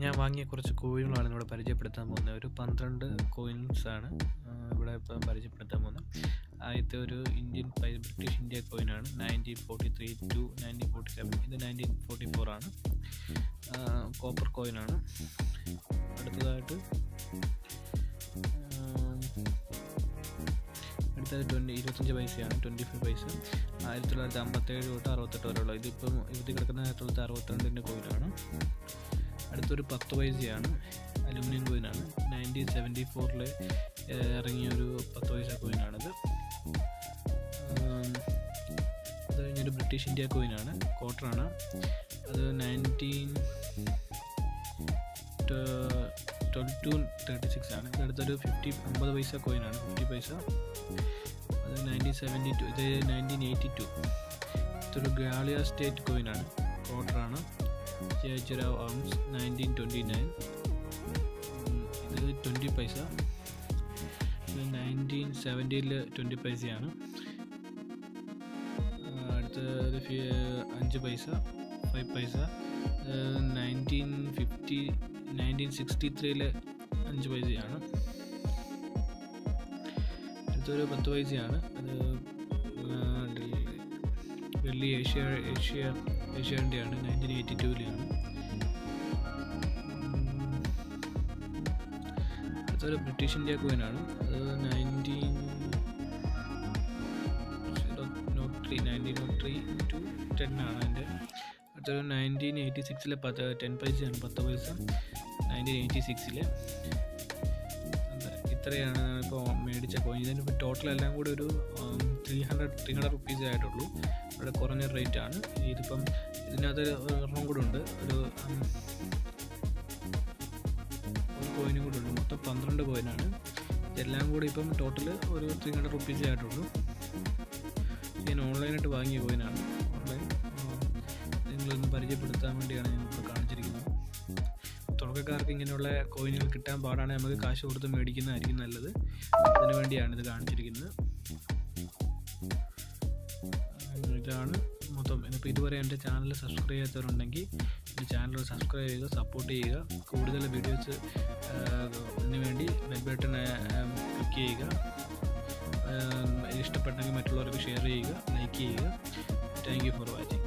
ഞാൻ വാങ്ങിയ കുറച്ച് കോയിനുകളാണ് ഇവിടെ പരിചയപ്പെടുത്താൻ പോകുന്നത്. ഒരു 12 കോയിൻസാണ് ഇവിടെ ഇപ്പം പരിചയപ്പെടുത്താൻ പോകുന്നത്. ആദ്യത്തെ ഒരു ബ്രിട്ടീഷ് ഇന്ത്യ കോയിനാണ് 1943 to 1947. ഇത് 1944 ആണ്. കോപ്പർ കോയിനാണ്. അടുത്തത് 25 പൈസയാണ്, 25 പൈസ. 1957 തൊട്ട് 68 വരെയുള്ള. ഇതിപ്പം ഇവിടെ കിടക്കുന്ന 1962 കോയിനാണ്. അടുത്തൊരു 10 പൈസയാണ്, അലുമിനിയം കോയിനാണ്. 1974 ഇറങ്ങിയൊരു 10 പൈസ കോയിനാണിത്. അത് കഴിഞ്ഞൊരു ബ്രിട്ടീഷ് ഇന്ത്യ കോയിനാണ്, ക്വാർട്ടറാണ്. അത് 1912-36 ആണ്. ഇതടുത്തൊരു 50 പൈസ കോയിനാണ്, 50 പൈസ. അത് 1972. ഇത് 1982. ഇതൊരു ഗ്വാളിയർ സ്റ്റേറ്റ് കോയിനാണ്, ക്വാർട്ടറാണ്. JIYAJI arms 1929. ഇത് 20 പൈസ. ഇത് 1970 20 പൈസയാണ്. അടുത്തത് 5 പൈസ, 5 പൈസ. 1963 5 പൈസയാണ്. അടുത്തൊരു 10 പൈസയാണ്. അത് ഡൽഹി ഏഷ്യൻ്റെയാണ്, 1982. അടുത്തൊരു ബ്രിട്ടീഷ് ഇന്ത്യ കോയിനാണ്. അത് 1903 to 10 ആണ് അതിൻ്റെ. അടുത്തൊരു 1986 10 പൈസയാണ്, 10 പൈസ. 1986 ഇത്രയാണ് ഇപ്പോൾ മേടിച്ച കോയിൻ. ഇതിനിപ്പോൾ ടോട്ടൽ എല്ലാം കൂടി ഒരു 300 റുപ്പീസ് ആയിട്ടുള്ളൂ. വളരെ കുറഞ്ഞ റേറ്റാണ്. ഇതിപ്പം ഇതിനകത്ത് ഒരെണ്ണം കൂടെ ഉണ്ട്, ഒരു കോയിനും കൂടെ ഉണ്ട്. മൊത്തം 12 കോയിനാണ്. ഇതെല്ലാം കൂടി ഇപ്പം ടോട്ടൽ ഒരു 300 റുപ്പീസേ ആയിട്ടുള്ളൂ. ഞാൻ ഓൺലൈനായിട്ട് വാങ്ങിയ കോയിനാണ്. നിങ്ങളൊന്ന് പരിചയപ്പെടുത്താൻ വേണ്ടിയാണ് ഞാനിപ്പോൾ കാണിച്ചിരിക്കുന്നത്. തുടക്കക്കാർക്ക് ഇങ്ങനെയുള്ള കോയിനുകൾ കിട്ടാൻ പാടാണെങ്കിൽ നമുക്ക് കാശ് കൊടുത്ത് മേടിക്കുന്നതായിരിക്കും നല്ലത്. അതിനു വേണ്ടിയാണ് ഇത് കാണിച്ചിരിക്കുന്നത്. ഇതാണ് മൊത്തം. ഇപ്പോൾ ഇതുവരെ എൻ്റെ ചാനൽ സബ്സ്ക്രൈബ് ചെയ്യാത്തവരുണ്ടെങ്കിൽ എൻ്റെ ചാനൽ സബ്സ്ക്രൈബ് ചെയ്യുക, സപ്പോർട്ട് ചെയ്യുക. കൂടുതൽ വീഡിയോസ് വേണ്ടി ബെൽ ബട്ടൺ ക്ലിക്ക് ചെയ്യുക. ഇഷ്ടപ്പെട്ടെങ്കിൽ മറ്റുള്ളവർക്ക് ഷെയർ ചെയ്യുക, ലൈക്ക് ചെയ്യുക. Thank you for watching.